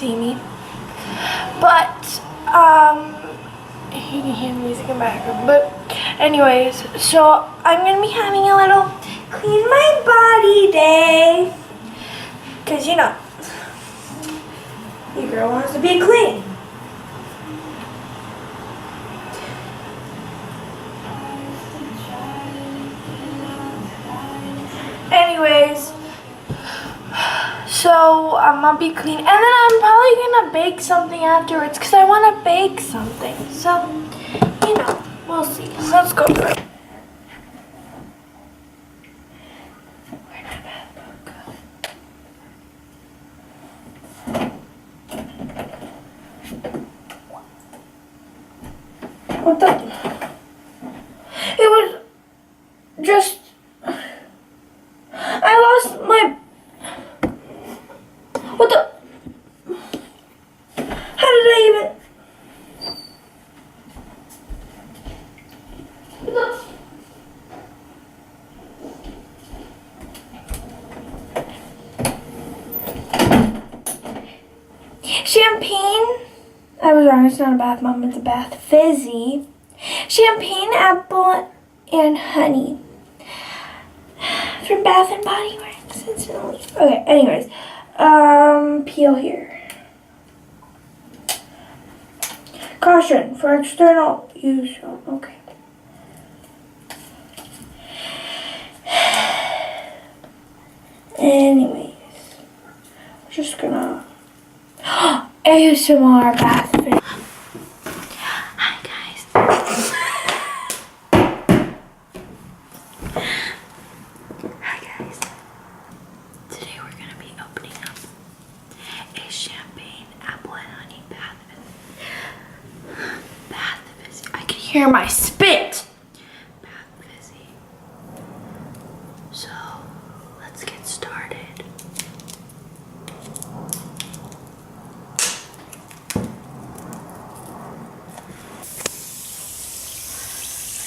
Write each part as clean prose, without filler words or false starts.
see me. But, you can hear the music in the background. But, anyways, so I'm going to be having a little clean my body day. Because, you know, your girl wants to be clean. Anyways, so I'm gonna be clean, and then I'm probably gonna bake something afterwards because I want to bake something. So, you know, we'll see. Let's go through. Where'd my bath book go? What the? It was just. I lost my. What the? How did I even? What the? Champagne. I was wrong. It's not a bath bomb. It's a bath fizzy. Champagne, apple, and honey. For Bath and Body Works. Okay, anyways. Peel here. Caution for external use. Okay. Anyways. Just gonna ASMR bath fit. Hi guys. Hi guys. Today we're gonna be opening up a champagne apple and honey bath fizzy. I can hear my spit. Bath fizzy. So let's get started.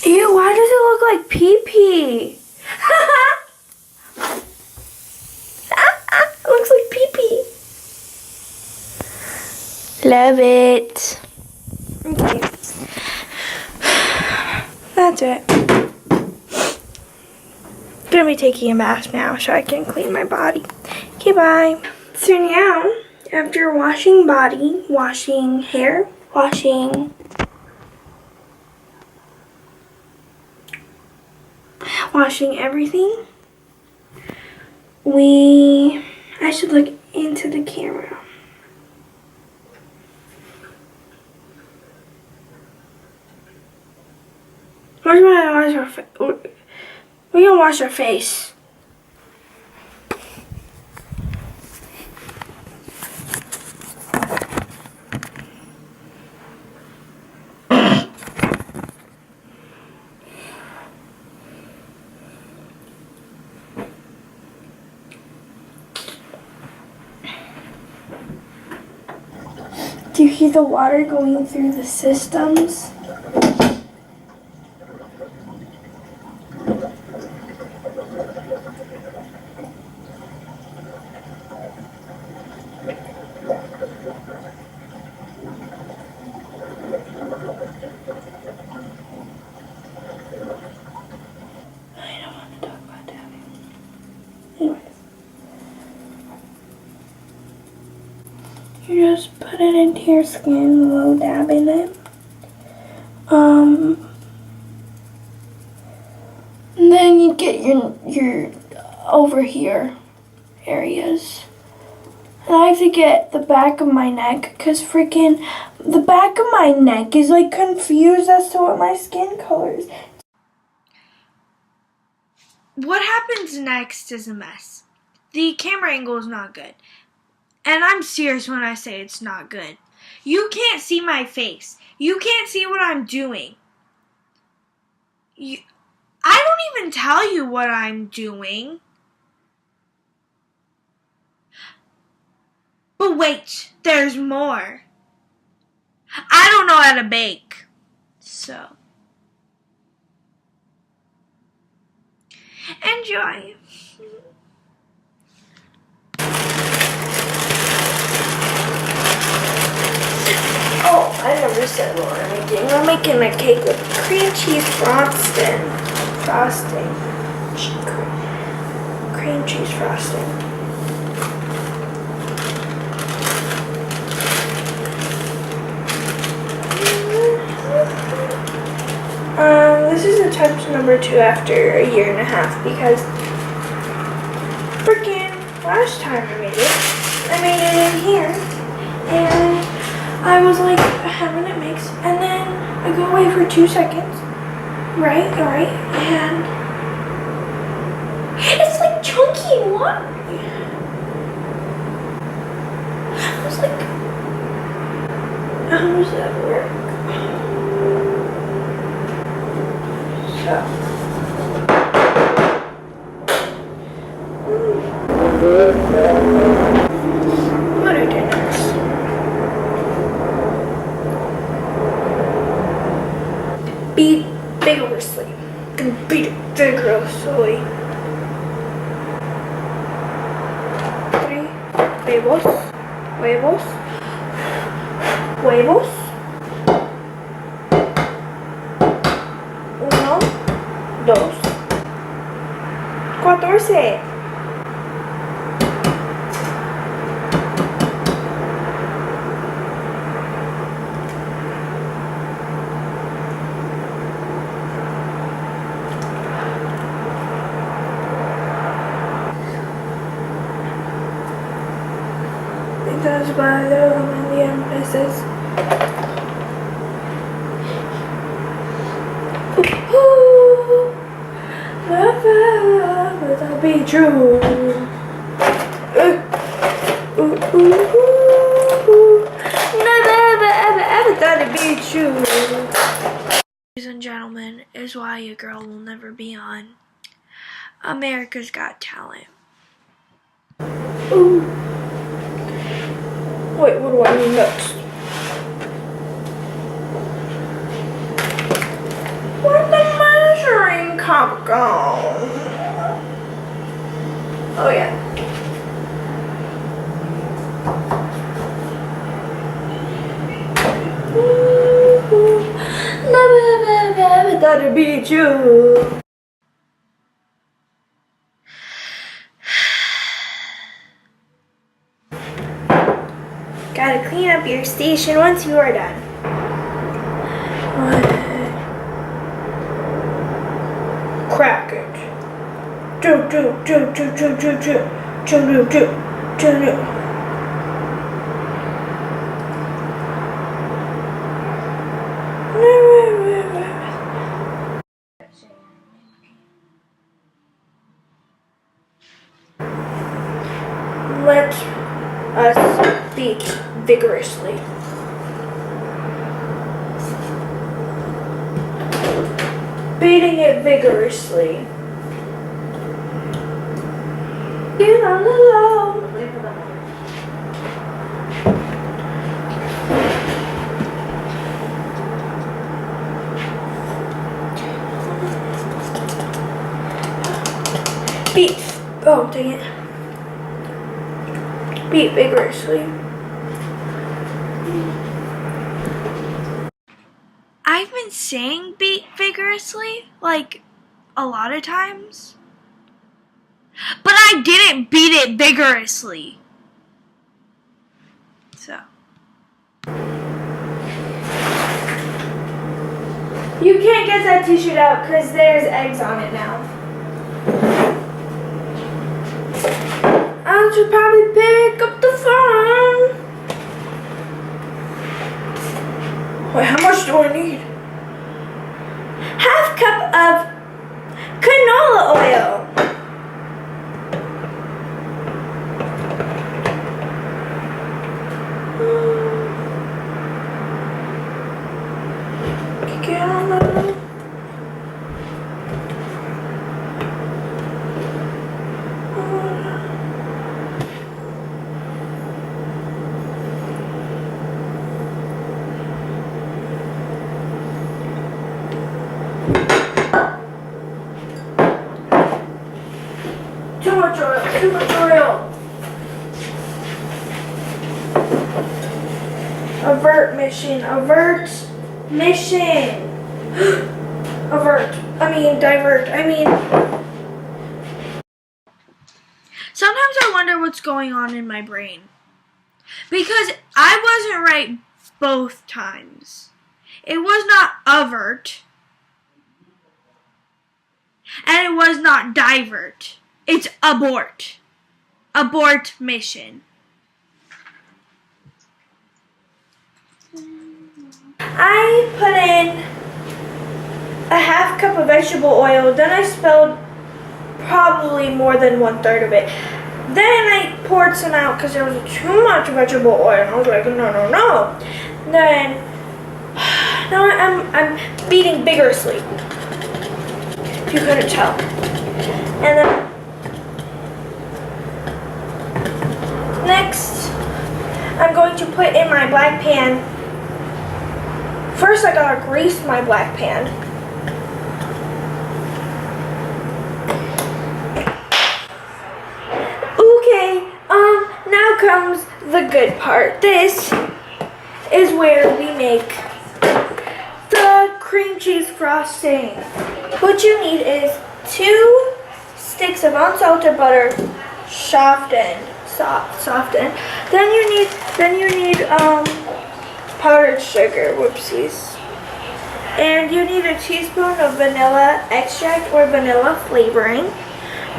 Ew, why does it look like pee-pee? It looks like pee-pee. Love it. Okay. That's it. Gonna be taking a bath now so I can clean my body. Okay, bye. So now, after washing body, washing hair, washing everything, I should look into the camera. We're gonna wash our face. Do you hear the water going through the systems? I don't want to talk about dabbing. Anyways. You just put it into your skin, low dabbing it. And then you get your over here areas. And I have to get the back of my neck because freaking the back of my neck is like confused as to what my skin color is. What happens next is a mess. The camera angle is not good. And I'm serious when I say it's not good. You can't see my face. You can't see what I'm doing. I don't even tell you what I'm doing. But wait, there's more. I don't know how to bake. So, enjoy. I never said what we're making. We're making a cake with cream cheese frosting. Cream cheese frosting. This is attempt number 2 after a year and a half because freaking last time I made it in here and I was like having it mix and then I go away for 2 seconds, right, and it's like chunky and watery. I was like, how does that work? So. What do I do next? Beat vigorously. Beat it vigorously. 3 huevos. Huevos. 1, 2, 14. Because by the emphasis. That'll be true. Never ever thought it'd be true. Ladies and gentlemen, is why your girl will never be on America's Got Talent. Ooh. Wait, what do I do next? Where'd the measuring cup go? Oh yeah. Never thought it'd be true. Gotta clean up your station once you are done. Crack it. Do. Let us beat vigorously. Beating it vigorously. Get on the low. Beat. Oh, dang it. Beat vigorously. I've been saying beat vigorously, like, a lot of times. But I didn't beat it vigorously. So. You can't get that t-shirt out because there's eggs on it now. I should probably pick up the phone. Wait, how much do I need? Half cup of canola oil. Too much oil. Avert me. mission. Avert mission. Divert. Sometimes I wonder what's going on in my brain. Because I wasn't right both times. It was not avert. And it was not divert. It's abort. Abort mission. I put in a half cup of vegetable oil. Then I spilled probably more than 1/3 of it. Then I poured some out because there was too much vegetable oil. And I was like, no. Then now I'm beating vigorously. If you couldn't tell. And then next, I'm going to put in my black pan. First, I gotta grease my black pan. Okay, now comes the good part. This is where we make the cream cheese frosting. What you need is 2 sticks of unsalted butter, softened. Then you need powdered sugar. Whoopsies. And you need a teaspoon of vanilla extract or vanilla flavoring.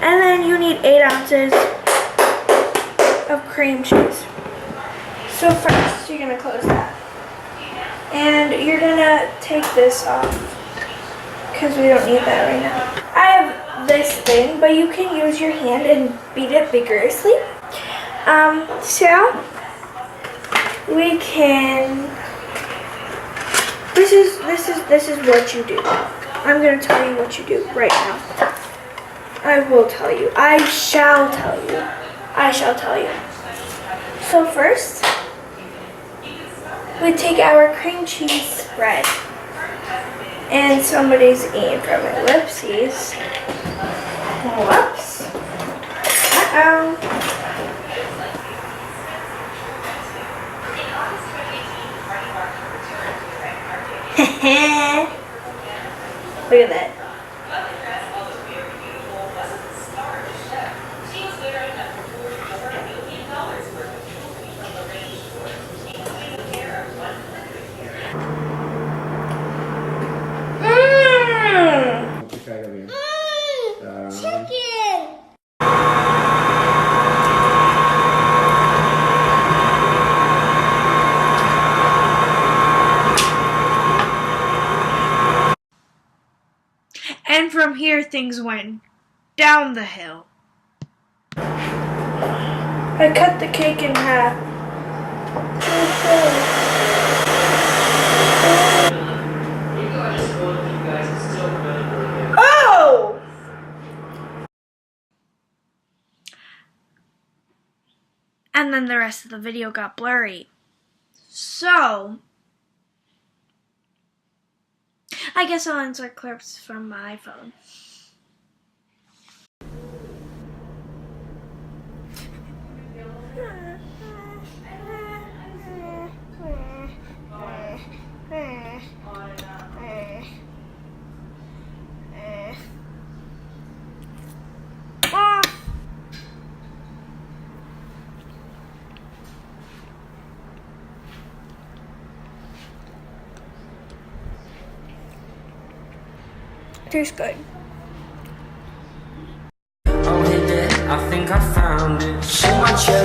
And then you need 8 ounces of cream cheese. So first, you're gonna close that. And you're gonna take this off because we don't need that right now. I have this thing, but you can use your hand and beat it vigorously. So we can. This is what you do. I'm gonna tell you what you do right now. I will tell you. I shall tell you. So first, we take our cream cheese spread. And somebody's eating from it. Whoopsies. Whoops. Uh-oh. Look at that. Chicken! And from here, things went down the hill. I cut the cake in half. Oh! And then the rest of the video got blurry. So I guess I'll insert clips from my phone. Tastes good. Oh, hey there, I think I found it. She my cherry.